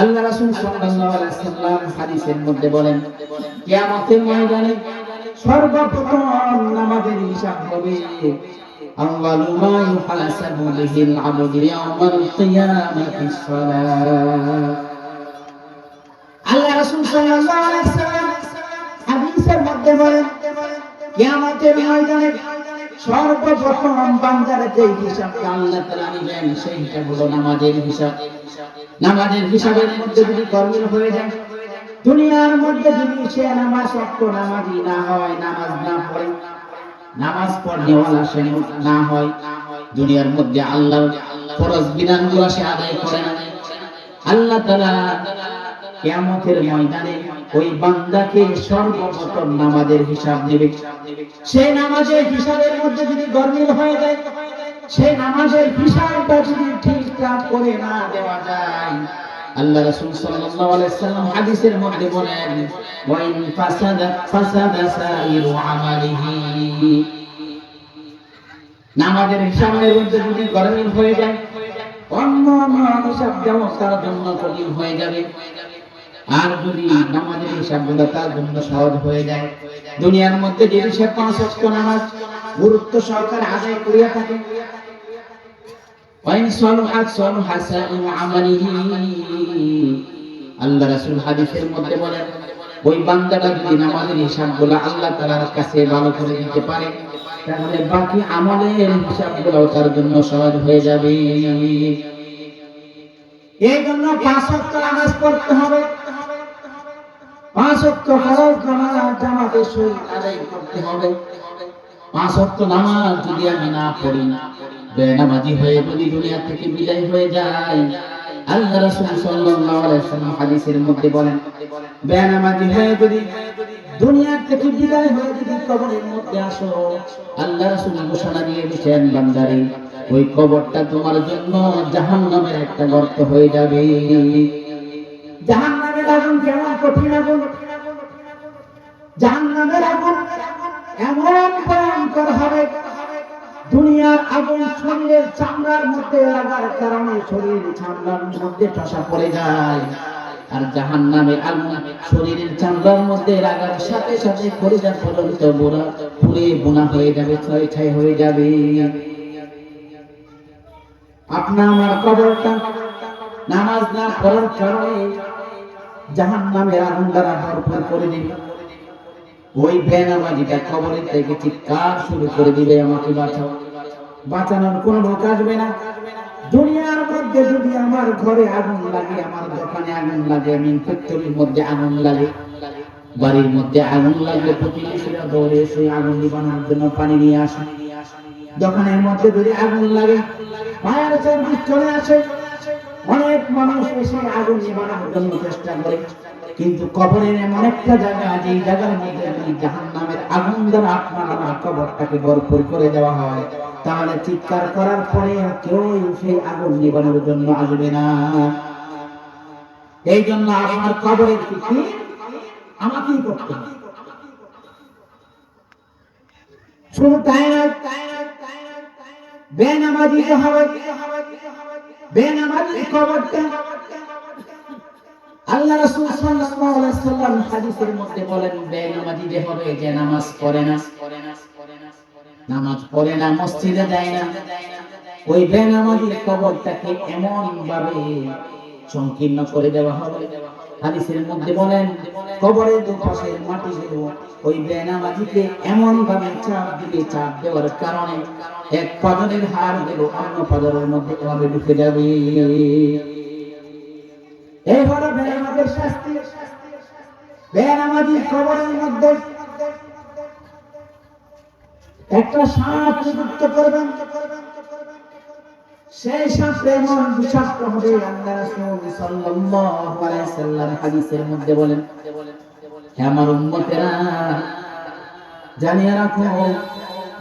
আল্লাহ রাসূল সাল্লাল্লাহু আলাইহি ওয়াসাল্লাম হাদিসের মধ্যে বলেন, কিয়ামতের ময়দানে সর্বপ্রথম নামাজের হিসাব হবে। আউয়ালু মা ইউহাসাবু বিহিল আবদু ইয়াওমাল কিয়ামাতিস সালাত। আল্লাহ রাসূল সাল্লাল্লাহু আলাইহি ওয়াসাল্লাম হাদিসের মধ্যে বলেন, কিয়ামতের ময়দানে সর্বপ্রথম বান্দার যে হিসাবটা আল্লাহ তাআলা নেবেন সেই হিসাব হলো নামাজের হিসাব। নামাজের হিসাবের মধ্যে যদি গরমিল হয়ে যায়, দুনিয়ার মধ্যে যদি সে নামাজ অক্ষ নামাজি না হয়, নামাজ না পড়ে, নামাজ পড়নেওয়ালা সে না হয়, দুনিয়ার মধ্যে আল্লাহর ফরজ বিধানগুলো সে আদায় করে না, আল্লাহ তাআলা কিয়ামতের ময়দানে ওই বান্দাকে সর্বপ্রথম নামাজের হিসাব নেবে। সেই নামাজের হিসাবের মধ্যে যদি গরমিল হয়ে যায়, সেই নামাজের হিসাবটা যদি ঠিকঠাক করে না দেওয়া যায়, আল্লাহ রাসূল সাল্লাল্লাহু আলাইহি ওয়াসাল্লাম হাদিসের মধ্যে বলেন, ওয়া ইন ফাসাদা সাইরু আমালিহি। নামাজের হিসাবের মধ্যে যদি গরমিল হয়ে যায়, অন্য হিসাব দেওয়া তার জন্য কঠিন হয়ে যাবে। আর যদি নামাজের হিসাবগুলো তার জন্য সহজ হয়ে যায়, দুনিয়ার মধ্যে যদি সে 5 ওয়াক্ত নামাজ গুরুত্ব সহকারে আদায় করিয়া থাকে, ওয়াইন সালুহাত সালুহা সাইরু আমালিহি। আল্লাহ রাসূল হাদিসের মধ্যে বলেন, ওই বান্দাটা যদি নামাজের হিসাবগুলো আল্লাহ তাআলার কাছে ভালো করে দিতে পারে, তাহলে বাকি আমলের হিসাবগুলো তার জন্য সহজ হয়ে যাবে। এই জন্য 5 ওয়াক্ত নামাজ পড়তে হবে, 5 ওয়াক্ত ফরজ নামাজ জামাতের সহিত আদায় করতে হবে। 5 ওয়াক্ত নামাজ যদি আমি না পড়ি, বেনামাজি হয়ে যদি দুনিয়া থেকে বিদায় হয়ে যায়, আল্লাহ রাসূল সাল্লাল্লাহু আলাইহি ওয়াসাল্লাম হাদিসের মধ্যে বলেন, বেনামাজি হয়ে যদি দুনিয়া থেকে বিদায় হয়ে যদি কবরের মধ্যে আসো, আল্লাহ রাসূল ঘোষণা দিয়ে দিয়েছেন, বান্দারে ওই কবরটা তোমার জন্য জাহান্নামের একটা গর্ত হয়ে যাবে। জাহান্নামের আগুন কেমন কঠিন আগুন, জাহান্নামের আগুন এমন ভয়ঙ্কর হবে, দুনিয়ার আগুন শরীরের চামড়ার মধ্যে লাগার কারণে শরীর চামড়ার মধ্যে ঠসা পড়ে যায়, আর জাহান্নামের আগুন শরীরের চামড়ার মধ্যে লাগার সাথে সাথে কলিজা পর্যন্ত পুড়ে বোনা হয়ে যাবে, ছয় ছাই হয়ে যাবে। আপনার আমার কবরটা নামাজ না পড়ার কারণে জাহান্নামের আগুন দ্বারা ভরপুর করে দিবে। ওই বেনামাজিটা কবরের থেকে চিৎকার শুরু করে দিবে, আমাকে বাঁচাও। বাঁচানোর কোনো লোক আসবে না। দুনিয়ার মধ্যে যদি আমার ঘরে আগুন লাগে, আমার দোকানে আগুন লাগে, আমি ফ্যাক্টরির মধ্যে আগুন লাগে, বাড়ির মধ্যে আগুন লাগলে প্রতিবেশীরা দৌড়ে এসে আগুন নিবানোর জন্য পানি নিয়ে আসে। দোকানের মধ্যে যদি আগুন লাগে, ফায়ার সার্ভিস চলে আসে, অনেক মানুষ এসে আগুন নিবানোর জন্য চেষ্টা করে। কিন্তু কবরের এমন একটা জায়গা, যে জায়গার মধ্যে যদি জাহান্নামের আগুন দ্বারা আপনার আমার কবরটাকে ভরপুর করে দেওয়া হয়, তাহলে চিৎকার করার পরে কেউ সেই আগুন নিবানোর জন্য আসবে না। এই জন্য আমার কবরের কি আমাকেই করতে হবে। শুধু তাই না, বেনামাজি হবে, বেনামাজি কবরটা আল্লাহ রাসূল সাল্লাল্লাহু আলাইহি ওয়াসাল্লাম হাদিসের মধ্যে বলেন, বেনামাজি যে হবে, যে নামাজ পড়ে না, নামাজ পড়ে না, মসজিদে যায় না, ওই বেনামাজির কবরটাকে এমন ভাবে সংকীর্ণ করে দেওয়া হবে। হাদিসের মধ্যে বলেন, কবরের দুপাশের মাটিগুলো ওই বেনামাজিকে এমন ভাবে চাপ দিবে, চাপ দেওয়ার কারণে এক পাজরের হাড় গুলো অন্য পাজরের মধ্যে এভাবে ঢুকে যাবে। এই হলো বেনামাজির শাস্তি। বেনামাজির কবরের মধ্যে একটা সাপ নিযুক্ত করবেন, সেই সাপ এমন বিষাক্ত হবে, আল্লাহ রাসূল সাল্লাল্লাহু আলাইহি ওয়াসাল্লাম হাদিসের মধ্যে বলেন, হে আমার উম্মতেরা, জানিয়ে রাখো,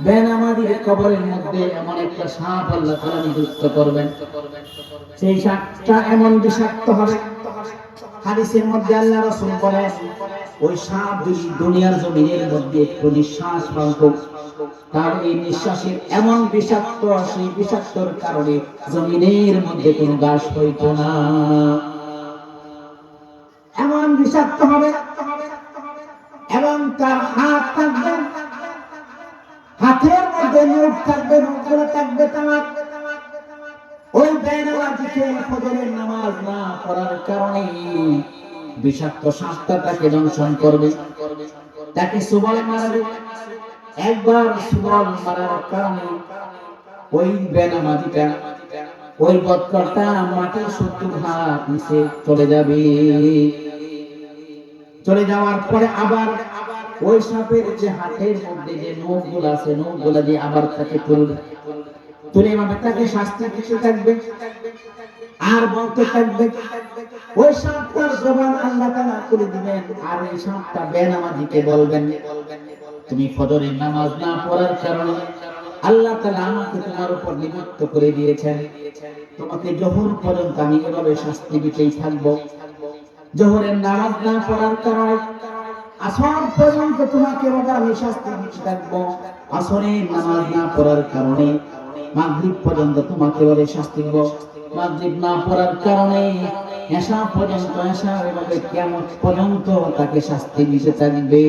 বেনামাজির কবরের মধ্যে এমন একটা সাপ আল্লাহ তাআলা নিযুক্ত করবেন, সেই সাপটা এমন বিষাক্ত হবে। হাদিসের মধ্যে আল্লাহ রাসূল বলেন, ওই সাপ যদি দুনিয়ার জমিনের মধ্যে একটু নিঃশ্বাস ফেলতো, তার এই নিঃশ্বাসের এমন বিষাক্ত, সেই বিষাক্তর কারণে জমিনের মধ্যে কোনো ঘাস হইতো না। বিষাক্ত হবে এবং তার হাত থাকবে, হাতের মধ্যে নখ থাকবে, নখগুলো থাকবে তামাক। ওই বেনামাজিকে ফজরের নামাজ না পড়ার কারণে বিষাক্ত সাপটা তাকে দংশন করবে, তাকে সুবল মারবে। একবার সুবল মারার কারণে ওই বেনামাজিটা, ওই বৎকরটা মাটির 70 হাত নিচে চলে যাবে। চলে যাওয়ার পরে আবার ওই সাপের যে হাতের মধ্যে যে নখগুলো আছে, নখগুলো দিয়ে আবার তাকে তুলে এভাবে তাকে শাস্তি দিতে থাকবে আর বলতে থাকবে। ওই সাপটার জবান আল্লাহ তাআলা খুলে দিবেন, আর এই সাপটা বেনামাজিকে বলবেন, তুমি ফজরের নামাজ না পড়ার কারণে আল্লাহ তাআলা আমাকে তোমার উপর নিযুক্ত করে দিয়েছেন, তোমাকে জোহর পর্যন্ত আমি এভাবে শাস্তি দিতেই থাকবো। জোহরের নামাজ না পড়ার কারণে আসর পর্যন্ত তোমাকে এভাবে আমি শাস্তি দিতে থাকবো। আসরের নামাজ না পড়ার কারণে মাগরিব পর্যন্ত তোমাকে এভাবে শাস্তি দেব। মাগরিব না পড়ার কারণে এশা পর্যন্ত, এশা এভাবে কিয়ামত পর্যন্ত তাকে শাস্তি দিতে থাকবে।